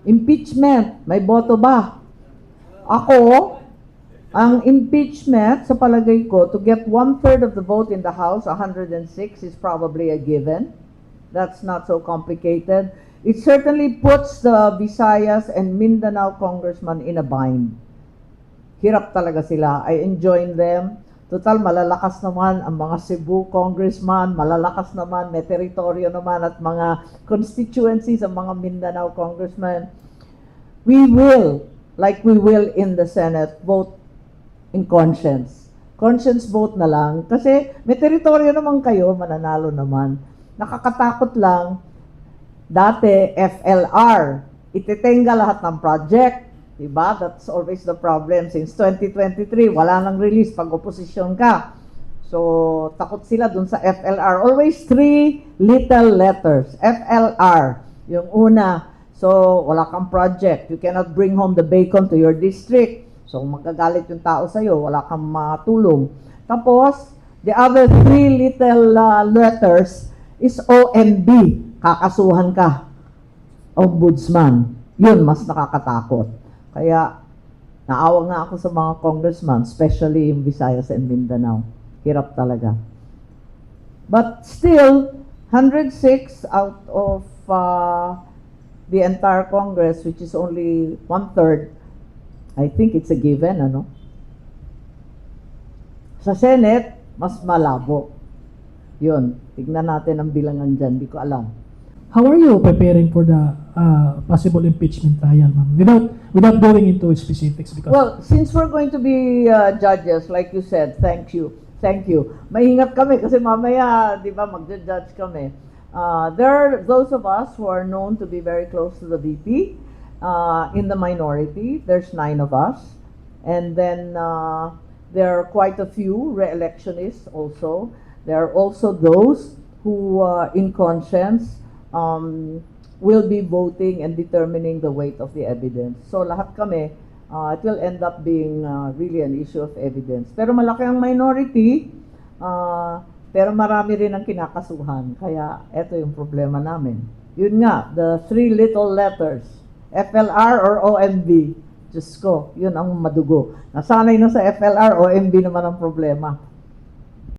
Impeachment, may boto ba? Ako, ang impeachment, sa palagay ko, to get 1/3 of the vote in the House, 106, is probably a given. That's not so complicated. It certainly puts the Visayas and Mindanao congressman in a bind. Hirap talaga sila. I enjoin them. Total, malalakas naman ang mga Cebu congressman, malalakas naman, may teritoryo naman at mga constituencies ang mga Mindanao congressman. We will, like we will in the Senate, vote in conscience. Conscience vote na lang. Kasi may teritoryo naman kayo, mananalo naman. Nakakatakot lang, dati FLR, itetenga lahat ng project. Diba? That's always the problem. Since 2023, wala nang release pag oposisyon ka. So, takot sila dun sa FLR. Always three little letters. FLR. Yung una, so wala kang project. You cannot bring home the bacon to your district. So, magagalit yung tao sa'yo. Wala kang matulong. Tapos, the other three little letters is OMB. Kakasuhan ka. Ombudsman. Yun, mas nakakatakot. Kaya, naawa nga ako sa mga congressman, especially in Visayas and Mindanao. Hirap talaga. But still, 106 out of the entire Congress, which is only 1/3, I think it's a given, ano? Sa Senate, mas malabo. Yun, tignan natin ang bilangan dyan, di ko alam. How are you preparing for the possible impeachment trial, ma'am? Without going into specifics, because Well, since we're going to be judges, like you said, thank you. Thank you. Maingat kami kasi mamaya, di ba, magja-judge kami. There are those of us who are known to be very close to the VP. In the minority, there's 9 of us. And then there are quite a few re-electionists also. There are also those who, in conscience, will be voting and determining the weight of the evidence. So lahat kami, it will end up being really an issue of evidence. Pero malaki ang minority, pero marami rin ang kinakasuhan. Kaya eto yung problema namin. Yun nga, the three little letters, FLR or OMB. Diyos ko, yun ang madugo. Nasanay na sa FLR, OMB naman ang problema.